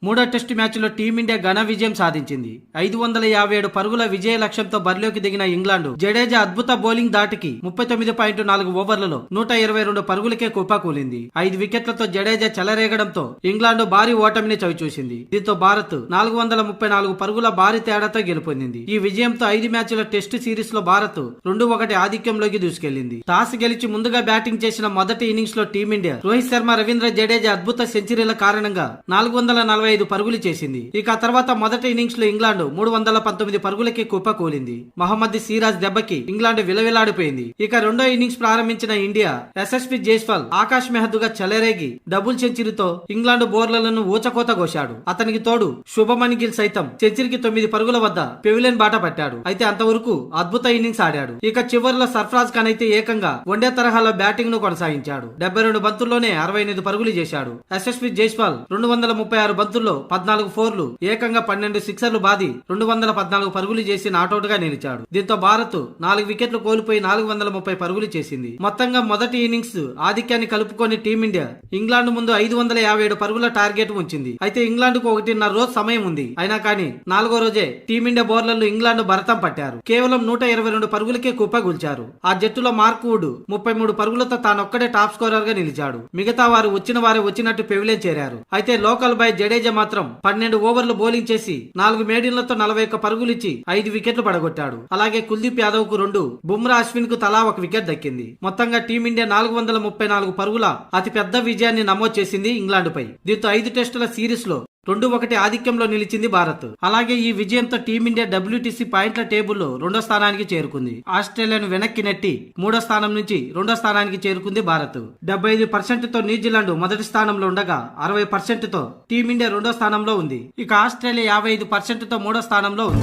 మూడో టెస్టు మ్యాచ్లో టీమిండియా ఘన విజయం సాధించింది. 557 పరుగుల విజయ లక్ష్యంతో బరిలోకి దిగిన ఇంగ్లాండ్ జడేజా అద్భుత బౌలింగ్ దాటికి 39.4 ఓవర్లలో 122 పరుగులకే కుప్పకూలింది. 5 వికెట్లతో జడేజా చెలరేగడంతో ఇంగ్లాండ్ భారీ ఓటమిని చవిచూసింది. దీంతో భారత్ 434 పరుగుల భారీ తేడాతో గెలుపొందింది. ఈ విజయంతో 5 మ్యాచ్ల టెస్టు సిరీస్ లో భారత్ 2-1 ఆధిక్యంలోకి దూసుకెళ్లింది. టాస్ గెలిచి ముందుగా బ్యాటింగ్ చేసిన మొదటి ఇన్నింగ్స్ లో టీమిండియా రోహిత్ శర్మ, రవీంద్ర జడేజా అద్భుత సెంచరీల కారణంగా 445 పరుగులు చేసింది. ఇక తర్వాత మొదటి ఇన్నింగ్స్ లో ఇంగ్లాండ్ 319 పరుగులకి కుప్పకూలింది. మహమ్మద్ సిరాజ్ దెబ్బకి ఇంగ్లాండ్ విలవిలాడిపోయింది. ఇక రెండో ఇన్నింగ్స్ ప్రారంభించిన ఇండియా యశస్వి జైస్వాల్ ఆకాశ్ మెహద్దుగా చెలరేగి డబుల్ సెంచరీతో ఇంగ్లాండ్ బౌలర్లను ఊచకోత కోశాడు. అతనికి తోడు శుభమన్ గిల్ సైతం సెంచరీకి 9 పరుగుల వద్ద పెవిలియన్ బాట పట్టాడు. అయితే అంతవరకు అద్భుత ఇన్నింగ్స్ ఆడాడు. ఇక చివరిలో సర్ఫరాజ్ ఖాన్ అయితే ఏకంగా వన్డే తరహాలో బ్యాటింగ్ ను కొనసాగించాడు. 72 బంతుల్లోనే 68 పరుగులు చేశాడు. యశస్వి జైస్వాల్ 236 బంతుల్లో 14 ఫోర్లు, ఏకంగా 12 సిక్సర్లు బాది 214 పరుగులు చేసి నాటౌట్ గా నిలిచాడు. దీంతో భారత్ 4 వికెట్లు కోల్పోయి 430 పరుగులు చేసింది. మొత్తంగా మొదటి ఇన్నింగ్స్ ఆధిక్యాన్ని కలుపుకొని టీమిండియా ఇంగ్లాండ్ ముందు 557 పరుగుల టార్గెట్ ఉంచింది. అయితే ఇంగ్లాండ్ కు 1.5 రోజు సమయం ఉంది. అయినా కానీ 4వ రోజే టీమిండియా బౌలర్లు ఇంగ్లాండ్ భరతం పట్టారు. కేవలం 122 పరుగులకే కుప్పగూల్చారు. ఆ జట్టులో మార్క్ వుడ్ 33 పరుగులతో తానొక్కడే టాప్ స్కోరర్ గా నిలిచాడు. మిగతా వారు వచ్చిన వారే వచ్చినట్టు పెవిలియన్ చేరారు. అయితే లోకల్ బాయ్ జడేజా మాత్రం 12 ఓవర్లు బౌలింగ్ చేసి 4 మేడిన్లతో 41 పరుగులిచ్చి 5 వికెట్లు పడగొట్టాడు. అలాగే కుల్దీప్ యాదవ్ కు 2, బుమ్రా, అశ్విన్ కు తలా 1 వికెట్ దక్కింది. మొత్తంగా టీమిండియా 434 పరుగుల అతి పెద్ద విజయాన్ని నమోదు చేసింది ఇంగ్లాండ్ పై. దీంతో 5 టెస్టుల సిరీస్ లో 2-1 ఆధిక్యంలో నిలిచింది భారత్. అలాగే ఈ విజయంతో టీమిండియా WTC పాయింట్ల టేబుల్లో 2వ స్థానానికి చేరుకుంది. ఆస్ట్రేలియాను వెనక్కి నెట్టి 3వ స్థానం నుంచి 2వ స్థానానికి చేరుకుంది భారత్. 75% తో న్యూజిలాండ్ మొదటి స్థానంలో ఉండగా 60% తో టీమిండియా 2వ స్థానంలో ఉంది. ఇక ఆస్ట్రేలియా 55% తో 3వ స్థానంలో ఉంది.